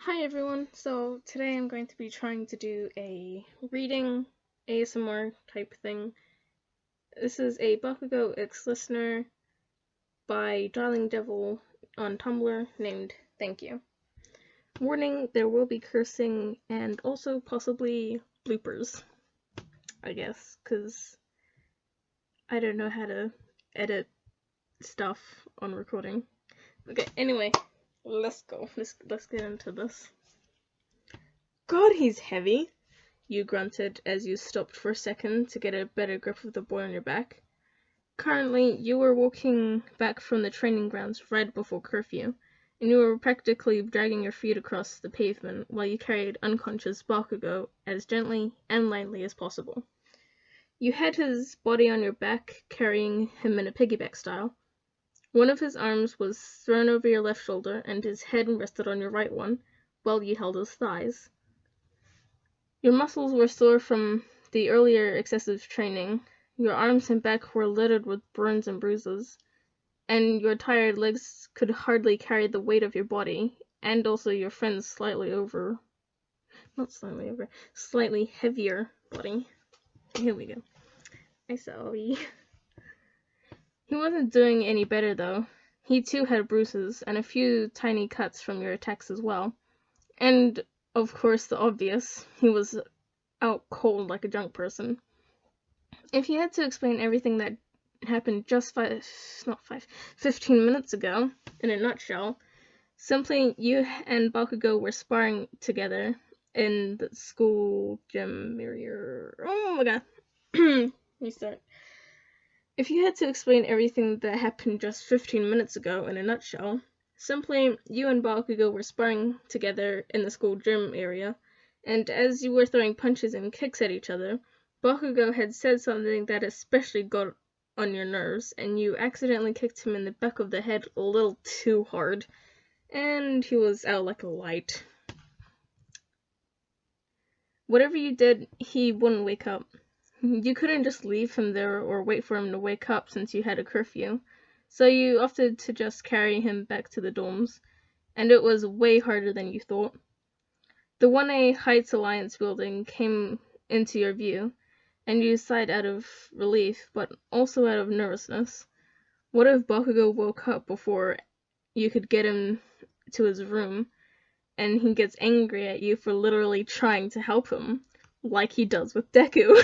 Hi everyone, so today I'm going to be trying to do a reading ASMR type thing. This is a Bakugo X listener by Darling Devil on Tumblr named Thank You. Warning, there will be cursing and also possibly bloopers, I guess, because I don't know how to edit stuff on recording. Okay, anyway, let's go. Let's get into this. God, he's heavy, you grunted as you stopped for a second to get a better grip of the boy on your back. Currently, you were walking back from the training grounds right before curfew, and you were practically dragging your feet across the pavement while you carried unconscious Bakugo as gently and lightly as possible. You had his body on your back, carrying him in a piggyback style. One of his arms was thrown over your left shoulder, and his head rested on your right one, while you held his thighs. Your muscles were sore from the earlier excessive training, your arms and back were littered with burns and bruises, and your tired legs could hardly carry the weight of your body, and also your friend's slightly heavier body. Here we go. I'm sorry. He wasn't doing any better though. He too had bruises, and a few tiny cuts from your attacks as well. And of course, the obvious, he was out cold like a drunk person. If you had to explain everything that happened just 15 minutes ago, in a nutshell, simply you and Bakugo were sparring together in the school gym area. Oh my god. Restart. If you had to explain everything that happened just 15 minutes ago in a nutshell, simply, you and Bakugo were sparring together in the school gym area, and as you were throwing punches and kicks at each other, Bakugo had said something that especially got on your nerves, and you accidentally kicked him in the back of the head a little too hard, and he was out like a light. Whatever you did, he wouldn't wake up. You couldn't just leave him there or wait for him to wake up since you had a curfew. So you opted to just carry him back to the dorms, and it was way harder than you thought. The 1A Heights Alliance building came into your view, and you sighed out of relief, but also out of nervousness. What if Bakugo woke up before you could get him to his room, and he gets angry at you for literally trying to help him, like he does with Deku?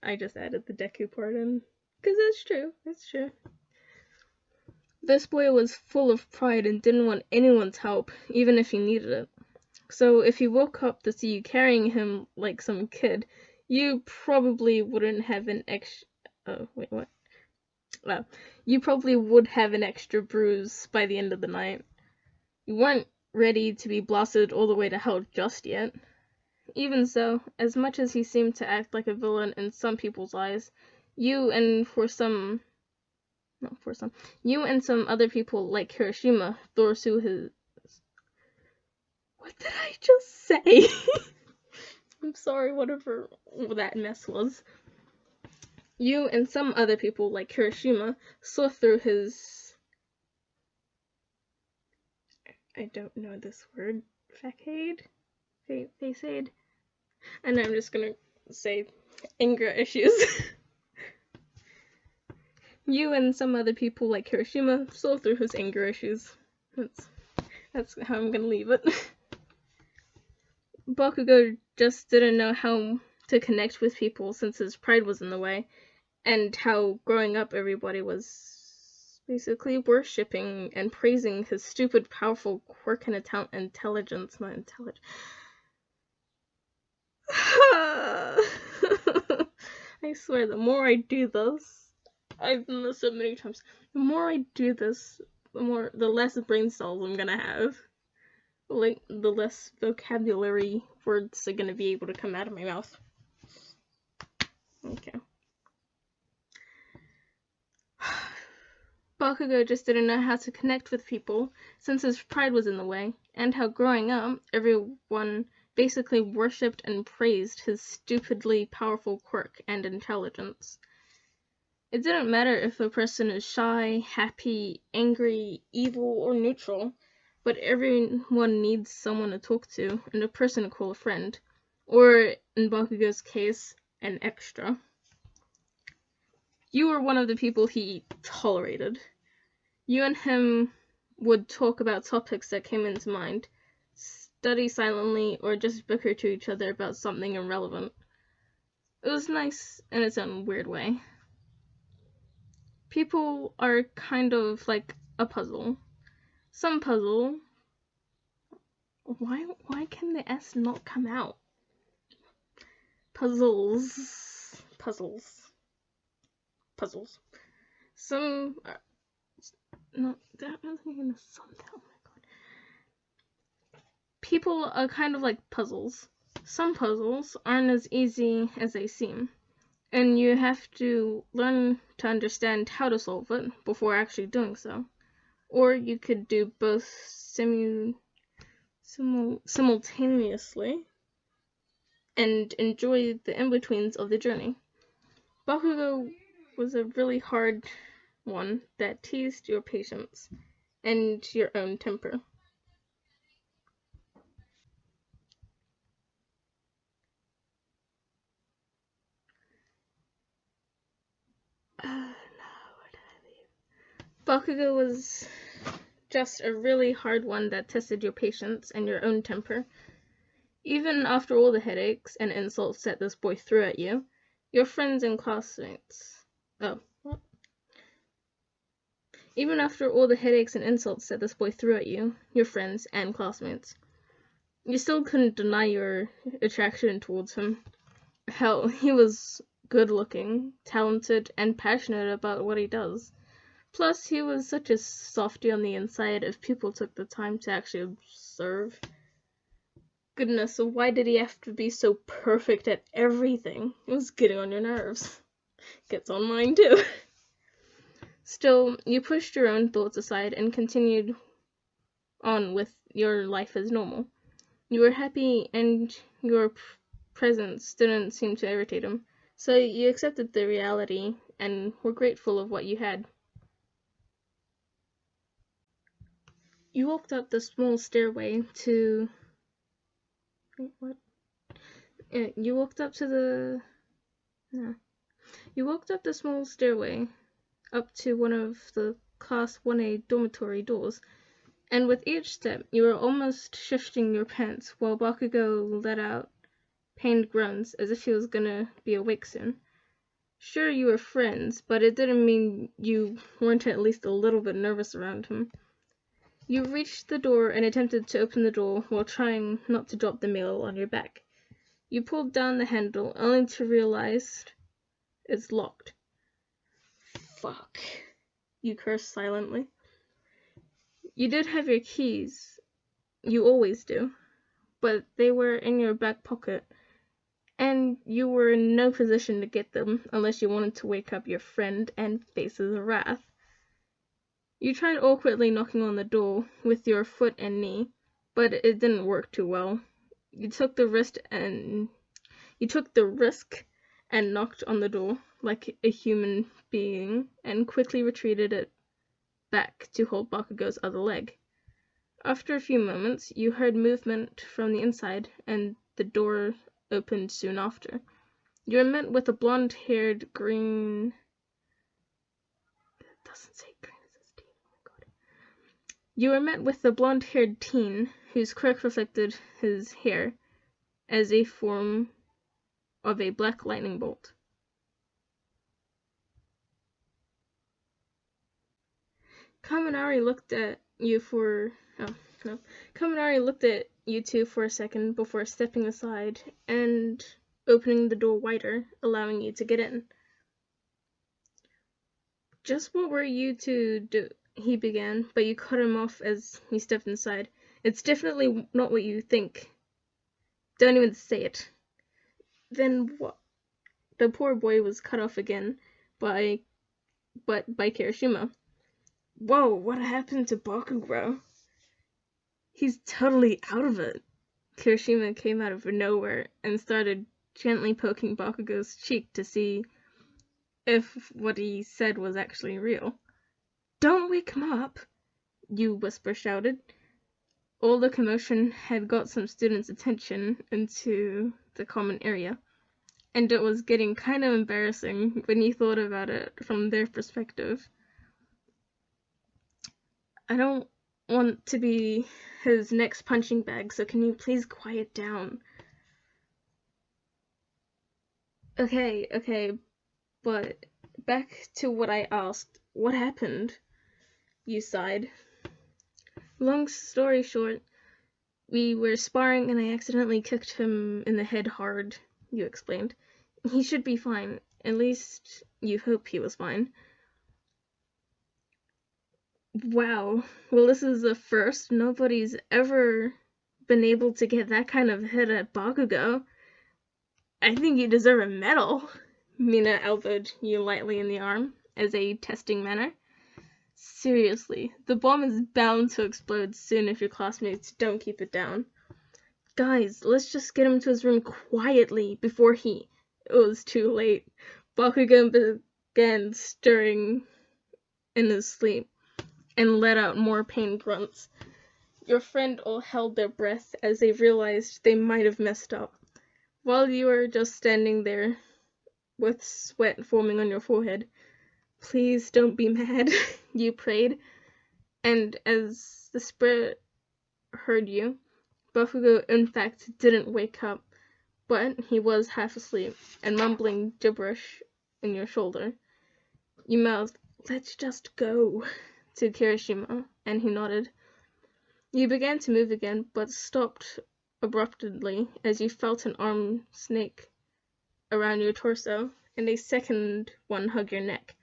I just added the Deku part in. Because it's true. This boy was full of pride and didn't want anyone's help, even if he needed it. So if he woke up to see you carrying him like some kid, you probably wouldn't have an extra... Oh, wait, what? Well, you probably would have an extra bruise by the end of the night. You weren't ready to be blasted all the way to hell just yet. Even so, as much as he seemed to act like a villain in some people's eyes, you and some other people like Hiroshima thought through his... What did I just say? I'm sorry, whatever that mess was. You and some other people like Hiroshima saw through his... I don't know this word. Facade? Faceade? And I'm just gonna say anger issues. You and some other people like Hiroshima saw through his anger issues. That's how I'm gonna leave it. Bakugo just didn't know how to connect with people since his pride was in the way, and how growing up everybody was basically worshipping and praising his stupid, powerful quirk and intelligence, not intelligence. I swear, the more I do this, I've done this so many times, the more I do this, the less brain cells I'm gonna have. Like, the less vocabulary words are gonna be able to come out of my mouth. Okay. Bakugo just didn't know how to connect with people since his pride was in the way, and how growing up, everyone basically worshipped and praised his stupidly powerful quirk and intelligence. It didn't matter if a person is shy, happy, angry, evil, or neutral. but everyone needs someone to talk to and a person to call a friend, or in Bakugo's case, an extra. You were one of the people he tolerated. You and him would talk about topics that came into mind, study silently, or just bicker to each other about something irrelevant. It was nice in its own weird way. People are kind of like a puzzle. Some puzzle... Why can the S not come out? Puzzles. Some are... No, that wasn't even a sundown. Oh my god. People are kind of like puzzles. Some puzzles aren't as easy as they seem, and you have to learn to understand how to solve it before actually doing so. Or you could do both simultaneously and enjoy the in-betweens of the journey. Bakugo was a really hard one that teased your patience and your own temper. Bakugo was just a really hard one that tested your patience and your own temper. Even after all the headaches and insults that this boy threw at you, your friends and classmates... Even after all the headaches and insults that this boy threw at you, your friends and classmates, you still couldn't deny your attraction towards him. Hell, he was good-looking, talented, and passionate about what he does. Plus, he was such a softie on the inside if people took the time to actually observe. Goodness, so why did he have to be so perfect at everything? It was getting on your nerves. Gets on mine too. Still, you pushed your own thoughts aside and continued on with your life as normal. You were happy and your presence didn't seem to irritate him, so you accepted the reality and were grateful of what you had. You walked up the small stairway to... What? You walked up the small stairway up to one of the Class 1A dormitory doors, and with each step you were almost shifting your pants while Bakugo let out pained groans as if he was gonna be awake soon. Sure, you were friends, but it didn't mean you weren't at least a little bit nervous around him. You reached the door and attempted to open the door while trying not to drop the mail on your back. You pulled down the handle, only to realize it's locked. Fuck. You cursed silently. You did have your keys. You always do. But they were in your back pocket, and you were in no position to get them unless you wanted to wake up your friend and face his wrath. You tried awkwardly knocking on the door with your foot and knee, but it didn't work too well. You took the risk and knocked on the door like a human being and quickly retreated it back to hold Bakugo's other leg. After a few moments, you heard movement from the inside and the door opened soon after. You were met with a blonde-haired green... It doesn't say green, it says teen. Oh my god. You were met with a blonde-haired teen whose quirk reflected his hair as a form of a black lightning bolt. Kaminari looked at you two for a second before stepping aside and opening the door wider, allowing you to get in. Just what were you to do? He began, but you cut him off as he stepped inside. It's definitely not what you think. Don't even say it. Then what? The poor boy was cut off again by Kirishima. Whoa, what happened to Bakugou? He's totally out of it. Kirishima came out of nowhere and started gently poking Bakugou's cheek to see if what he said was actually real. Don't wake him up, you whisper shouted. All the commotion had got some students' attention into the common area, and it was getting kind of embarrassing when you thought about it from their perspective. I don't want to be his next punching bag, so can you please quiet down? Okay, but back to what I asked. What happened? You sighed. Long story short, we were sparring and I accidentally kicked him in the head hard, you explained. He should be fine. At least you hope he was fine. Wow. Well, this is the first. Nobody's ever been able to get that kind of hit at Bakugo. I think you deserve a medal. Mina elbowed you lightly in the arm as a testing manner. Seriously, the bomb is bound to explode soon if your classmates don't keep it down. Guys, let's just get him to his room quietly before It was too late. Bakugo began stirring in his sleep and let out more pain grunts. Your friend all held their breath as they realized they might have messed up. While you were just standing there with sweat forming on your forehead, please don't be mad, you prayed. And as the spirit heard you, Bakugo in fact didn't wake up, but he was half asleep and mumbling gibberish in your shoulder. You mouthed, "Let's just go," to Kirishima, and he nodded. You began to move again, but stopped abruptly as you felt an arm snake around your torso, and a second one hug your neck.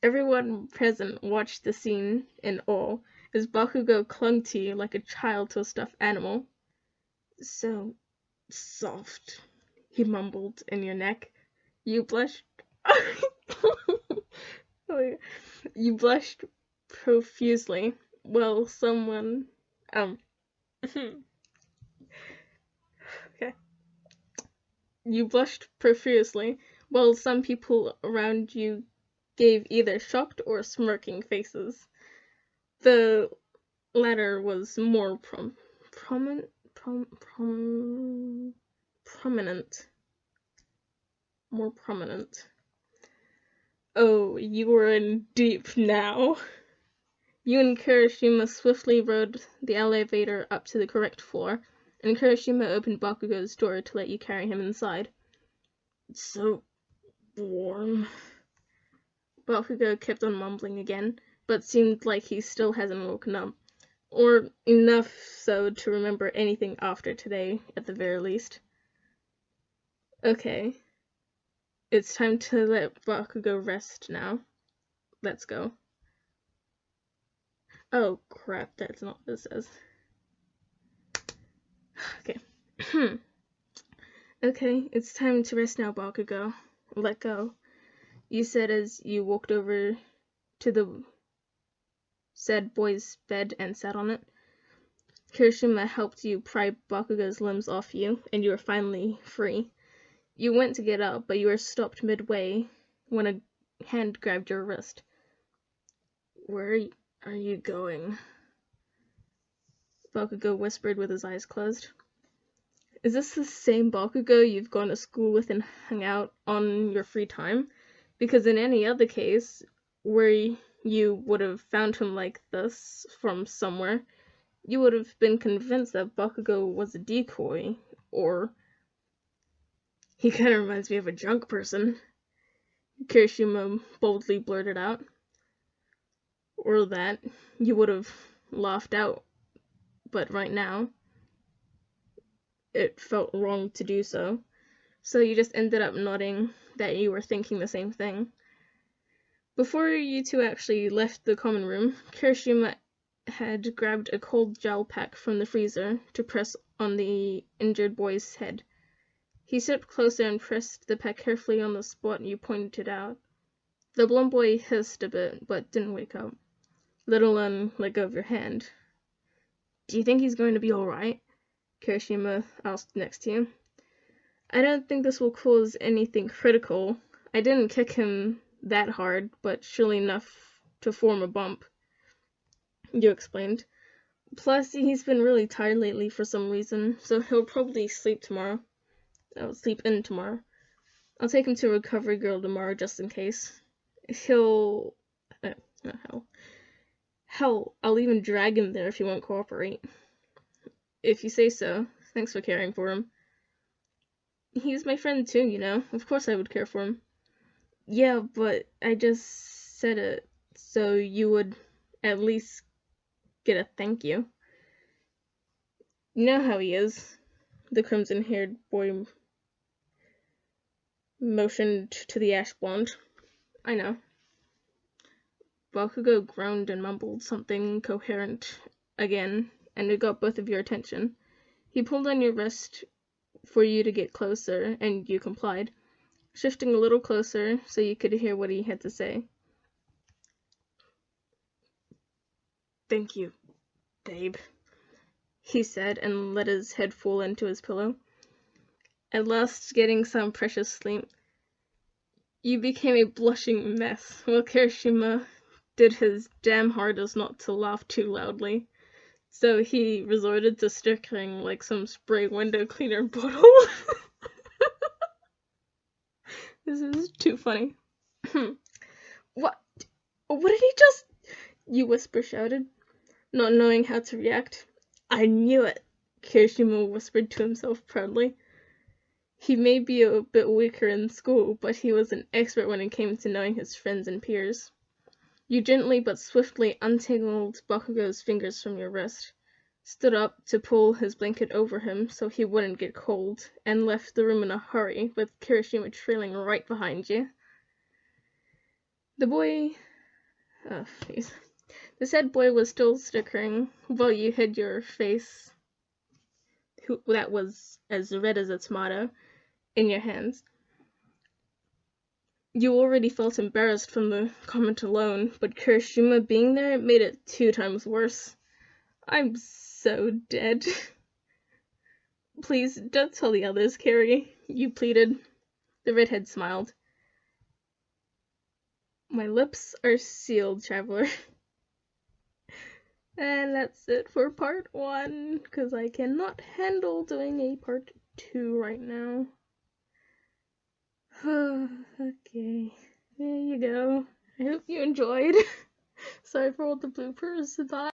Everyone present watched the scene in awe, as Bakugo clung to you like a child to a stuffed animal. "So soft," he mumbled in your neck. You blushed. You blushed profusely. Well, someone. Okay. You blushed profusely, while some people around you gave either shocked or smirking faces. The latter was more prominent. More prominent. Oh, you were in deep now. You and Kirishima swiftly rode the elevator up to the correct floor, and Kirishima opened Bakugo's door to let you carry him inside. "It's so warm." Bakugo kept on mumbling again, but seemed like he still hasn't woken up. Or enough so to remember anything after today, at the very least. Okay. It's time to let Bakugo rest now. Let's go. Oh crap, that's not what it says. Okay. Okay, it's time to rest now, Bakugo. Let go, you said as you walked over to the said boy's bed and sat on it. Kirishima helped you pry Bakugo's limbs off you, and you were finally free. You went to get up, but you were stopped midway when a hand grabbed your wrist. "Where are you going?" Bakugo whispered with his eyes closed. Is this the same Bakugo you've gone to school with and hung out on your free time? Because in any other case, where you would have found him like this from somewhere, you would have been convinced that Bakugo was a decoy, or... He kind of reminds me of a drunk person, Kirishima boldly blurted out. Or that you would have laughed out, but right now, it felt wrong to do so. So you just ended up nodding that you were thinking the same thing. Before you two actually left the common room, Kirishima had grabbed a cold gel pack from the freezer to press on the injured boy's head. He stepped closer and pressed the pack carefully on the spot you pointed out. The blonde boy hissed a bit, but didn't wake up, let alone let go of your hand. "Do you think he's going to be alright?" Kirishima asked next to you. "I don't think this will cause anything critical. I didn't kick him that hard, but surely enough to form a bump," you explained. Plus, he's been really tired lately for some reason, so he'll probably sleep tomorrow. I'll sleep in tomorrow. I'll take him to Recovery Girl tomorrow just in case. He'll... not hell. Hell, I'll even drag him there if he won't cooperate. If you say so. Thanks for caring for him. He's my friend too, you know. Of course I would care for him. Yeah, but I just said it so you would at least get a thank you. You know how he is. The crimson-haired boy motioned to the ash blonde. I know. Bakugo groaned and mumbled something incoherent again, and it got both of your attention. He pulled on your wrist for you to get closer, and you complied, shifting a little closer so you could hear what he had to say. Thank you, babe, he said, and let his head fall into his pillow. At last, getting some precious sleep, you became a blushing mess, while Kirishima did his damn hardest not to laugh too loudly. So he resorted to stirring like some spray window cleaner bottle. This is too funny. What? What did he just... You whisper shouted, not knowing how to react. I knew it, Kirishima whispered to himself proudly. He may be a bit weaker in school, but he was an expert when it came to knowing his friends and peers. You gently but swiftly untangled Bakugo's fingers from your wrist, stood up to pull his blanket over him so he wouldn't get cold, and left the room in a hurry, with Kirishima trailing right behind you. The boy... Oh, jeez. The said boy was still snickering while you hid your face, that was as red as a tomato, in your hands. You already felt embarrassed from the comment alone, but Kirishima being there made it 2 times worse. I'm so dead. Please, don't tell the others, Carrie, you pleaded. The redhead smiled. My lips are sealed, traveler. And that's it for part 1, because I cannot handle doing a part 2 right now. Okay, there you go. I hope you enjoyed. Sorry for all the bloopers. Bye.